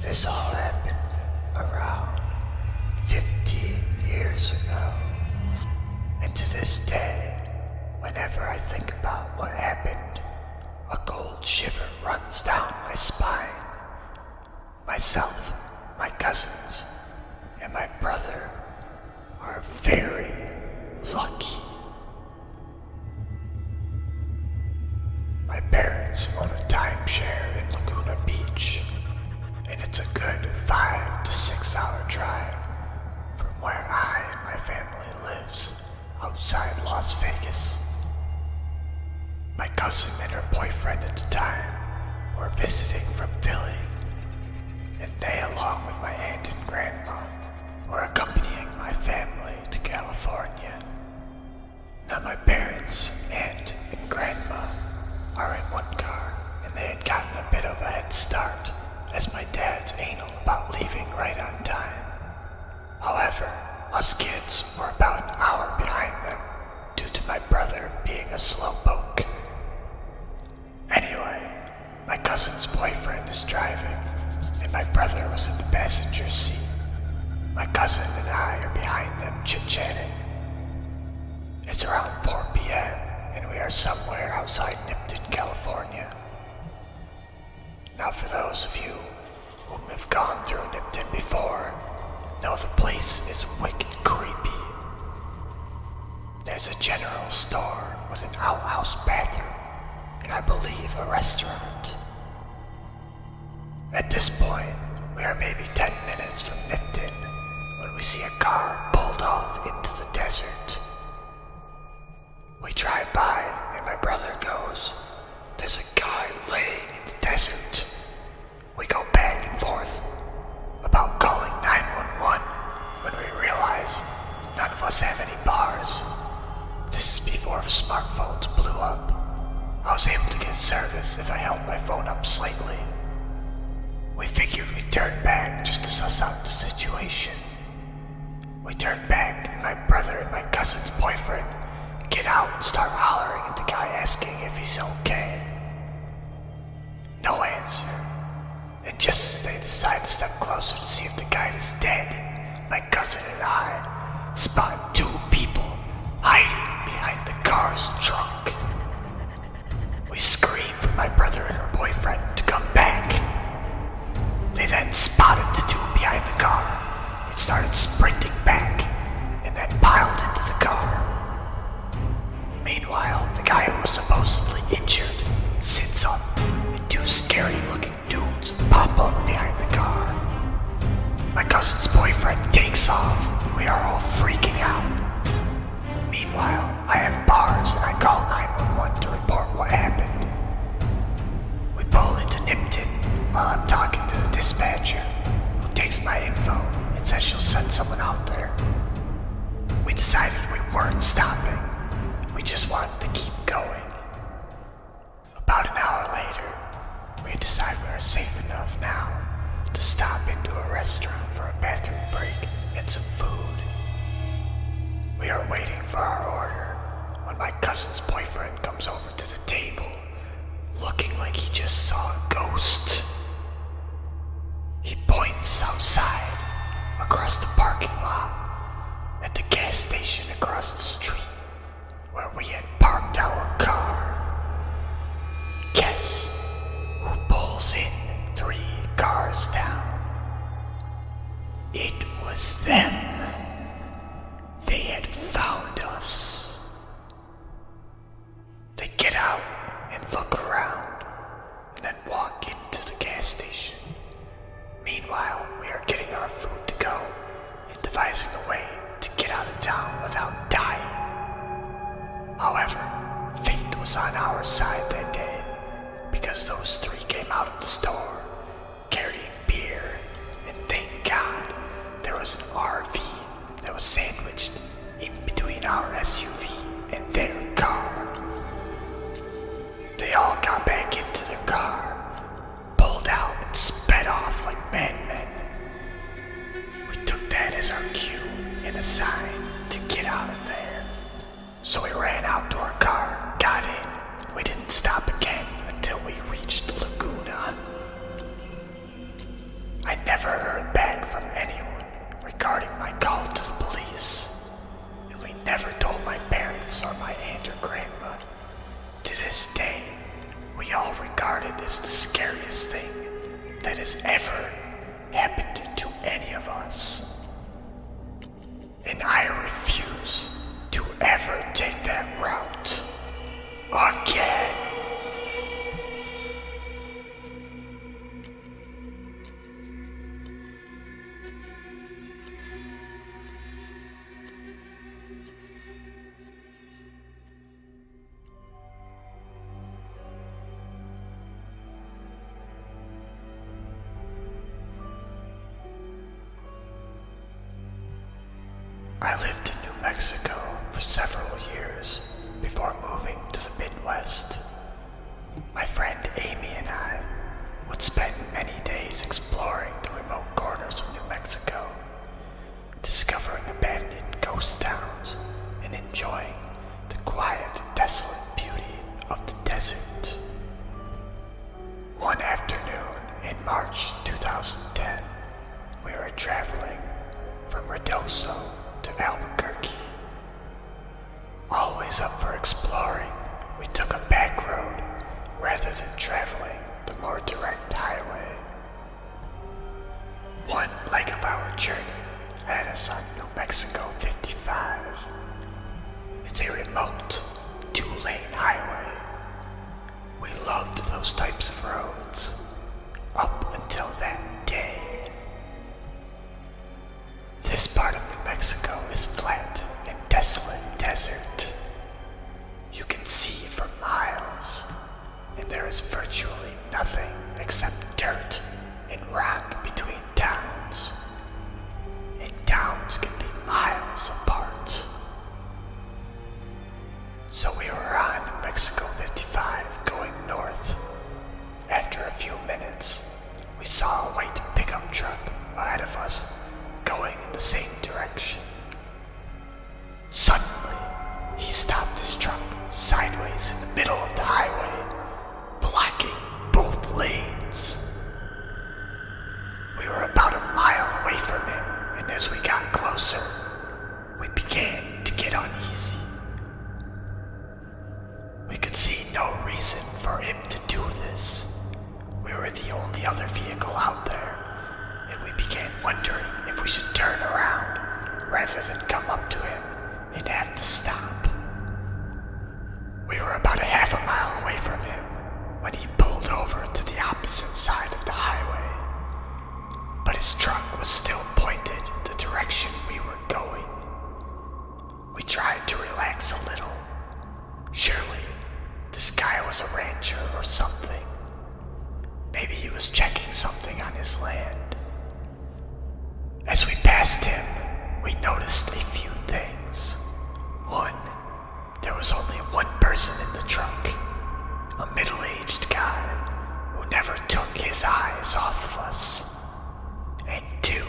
This all happened around 15 years ago. And to this day, whenever I think about what happened, a cold shiver runs down my spine. Myself, my cousins, and my brother are very lucky. My parents own a timeshare in Laguna Beach, and it's a good 5 to 6 hour drive from where I and my family lives outside Las Vegas. My cousin and her boyfriend at the time were visiting from Philly, and they, along with my aunt and grandma, were accompanying my family to California. Now my parents, aunt, and grandma are in one car, and they had gotten a bit of a head start, as my dad's anal about leaving right on time. However, us kids were about an hour behind them, due to my brother being a slowpoke. Anyway, my cousin's boyfriend is driving, and my brother was in the passenger seat. My cousin and I are behind them chit-chatting. It's around 4 p.m., and we are somewhere outside Nipton, California. Now for those of you who have gone through Nipton before, know the place is wicked creepy. There's a general store with an outhouse bathroom, and I believe a restaurant. At this point, we are maybe 10 minutes from Nipton when we see a car pulled off into the desert. We drive by, and my brother goes, "There's a guy laying in the desert." We go back and forth about calling 911 when we realize none of us have any bars. This is before smartphones blew up. I was able to get service if I held my phone up slightly. We figured we'd turn back just to suss out the situation. We turn back, and my brother and my cousin's boyfriend get out and start hollering at the guy asking if he's okay. No answer. And just as they decide to step closer to see if the guy is dead, my cousin and I spot 2 people hiding behind the car's trunk. We scream for my brother and her boyfriend to come back. They then spotted the 2 behind the car and started sprinting back, and then piled into the car. Meanwhile, the guy who was supposedly injured sits up, and 2 scary-looking dudes pop up behind the car. My cousin's boyfriend takes off, and we are all freaking out. Meanwhile, I have bars, and I call 911 to report what happened. We pull into Nipton while I'm talking to the dispatcher, who takes my info and says she'll send someone out there. We decided we weren't stopping. We just wanted to keep going. About an hour later, we decide we are safe enough now to stop into a restaurant for a bathroom break and some food. We are waiting for our order when my cousin's boyfriend comes over to the table, looking like he just saw a ghost. He points outside, across the parking lot, at the gas station across the street, where we had parked our car. Guess who pulls in 3 cars down? It was them. They had found us. They get out and look around, and then walk into the gas that has ever happened to any of us. And I refuse to ever take that route again. I lived in New Mexico for several years before moving to the Midwest. My friend Amy and I would spend many days exploring the remote corners of New Mexico, discovering abandoned ghost towns and enjoying the quiet, desolate beauty of the desert. One afternoon in March 2010, we were traveling from Ruidoso to Albuquerque. Always up for exploring, we took a back road rather than traveling the more direct highway. One leg of our journey had us on New Mexico 55. It's a remote, two-lane highway. We loved those types of roads up until that day. This part of New Mexico is flat and desolate desert. You can see for miles, and there is virtually nothing except dirt and rock between towns. And towns can be miles apart. So we were on New Mexico 55 going north. After a few minutes, we saw a white pickup truck ahead of us going in the same direction. Suddenly, he stopped his truck sideways in the middle of the highway, blocking both lanes. We were about a mile away from him, and as we got closer, we began to get uneasy. We could see no reason for him to do this. We were the only other vehicle out there, and we began wondering if we should turn around rather than come up to him and have to stop. We were about a half a mile away from him when he pulled over to the opposite side of the highway, but his truck was still pointed the direction we were going. We tried to relax a little. Surely, this guy was a rancher or something. Maybe he was checking something on his land. As we passed him, we noticed a few things. One, there was only one person in the truck, a middle-aged guy who never took his eyes off of us. And two,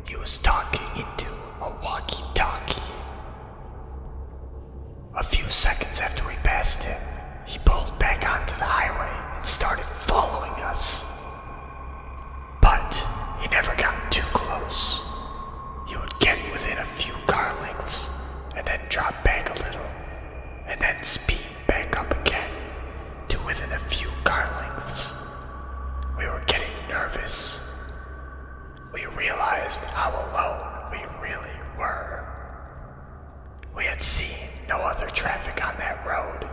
he was talking into a walkie-talkie. A few seconds after we passed him, he pulled back onto the highway and started following us. But he never got too close. He would get within a few car lengths and then drop back a little, and then speed back up again to within a few car lengths. We were getting nervous. We realized how alone we really were. We had seen no other traffic on that road,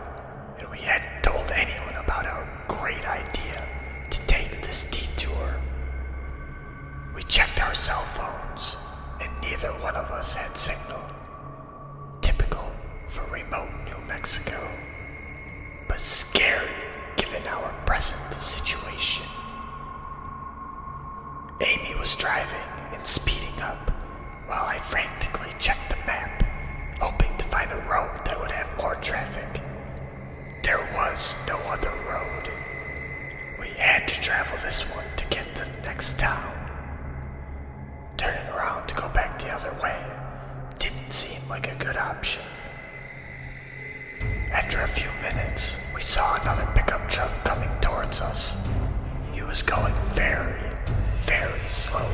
and we hadn't told anyone about our great idea to take this detour. We checked our cell phones, and neither one of us had signal. Typical for remote New Mexico, but scary given our present situation. Amy was driving and speeding up while I frantically checked the map, hoping to find a road that would have more traffic. There was no other road. We had to travel this one to get to the next town. Turning around to go back the other way didn't seem like a good option. After a few minutes, we saw another pickup truck coming towards us. He was going very, very slowly,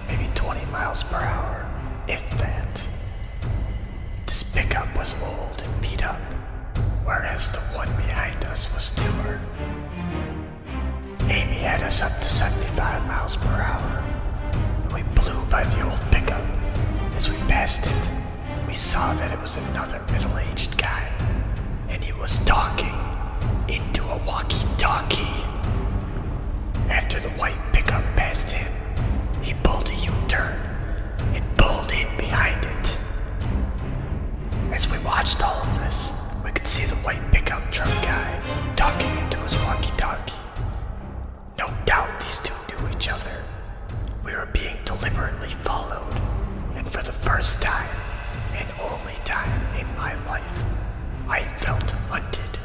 maybe 20 miles per hour, if that. This pickup was old and beat up, whereas the one behind us was newer. Amy had us up to 75 miles per hour, and we blew by the old pickup. As we passed it, we saw that it was another middle-aged guy, and he was talking into a walkie-talkie. After the white pickup passed him, he pulled a U-turn and pulled in behind it. As we watched all of this, we could see the white pickup truck guy talking into his walkie-talkie. No doubt these two knew each other. We were being deliberately followed, and for the first time, and only time in my life, I felt hunted.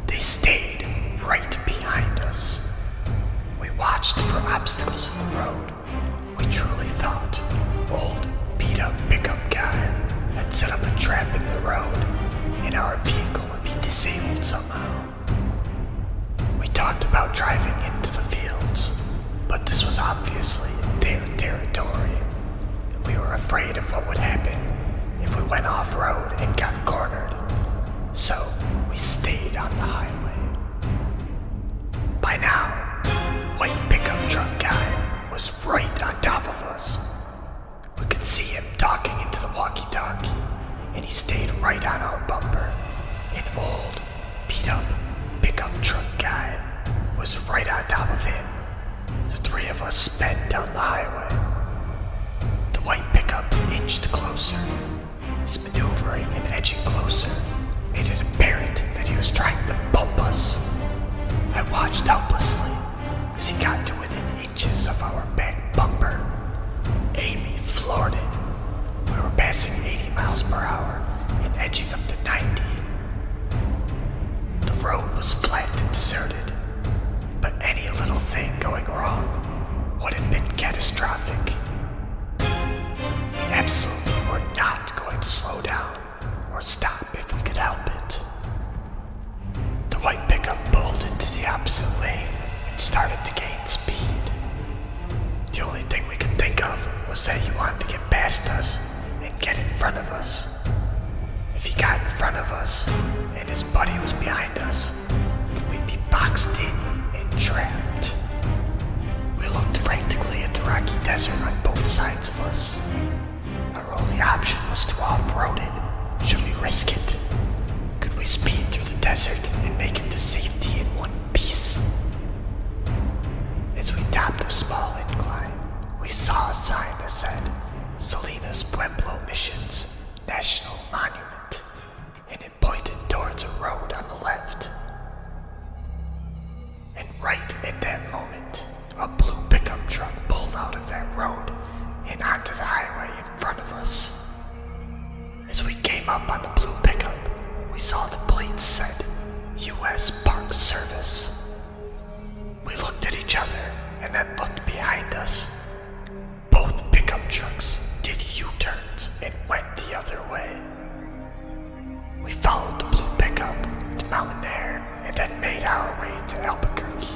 They stayed right behind us. We watched for obstacles in the road. We truly thought old beat-up pickup guy had set up a trap in the road, and our vehicle would be disabled somehow. We talked about driving into the fields, but this was obviously their territory, and we were afraid of what would happen if we went off-road and got cornered. So we stayed on the highway. By now, white pickup truck guy was right on top of us. We could see him talking into the walkie-talkie, and he stayed right on our bumper. An old, beat-up pickup truck guy was right on top of him. The three of us sped down the highway. The white pickup inched closer. His maneuvering and edging closer made it apparent that he was trying to bump us. I watched helplessly as he got to within inches of our back bumper. Amy floored it. We were passing 80 miles per hour and edging up to 90. The road was flat and deserted, but any little thing going wrong would have been catastrophic. We absolutely were not going to slow down or stop if we could help it. The white pickup pulled into the opposite lane and started to gain speed. The only thing we could think of was that he wanted to get past us and get in front of us. If he got in front of us and his buddy was behind us, then we'd be boxed in and trapped. We looked frantically at the rocky desert on both sides of us. Our only option was to off-road it. Should we risk it? Could we speed through the desert and make it to safety in one piece? As we topped a small incline, we saw a sign that said, Salinas Pueblo Missions National Monument, and it pointed towards a road on the left. And right at that moment, a blue pickup truck pulled out of that road and onto the highway in front of us. As we came up on the blue pickup, we saw the plates said, U.S. Park Service. We looked at each other and then looked behind us. Both pickup trucks did U-turns and went the other way. We followed the blue pickup to Mountain Air and then made our way to Albuquerque.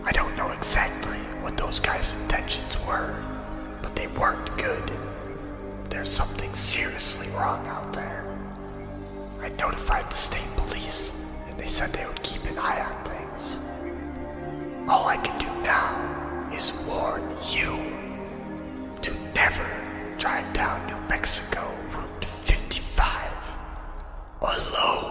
I don't know exactly what those guys' intentions were, but they weren't good. There's something seriously wrong out there. I notified the state police, and they said they would keep an eye on things. All I can do now is warn you to never drive down New Mexico Route 55 alone.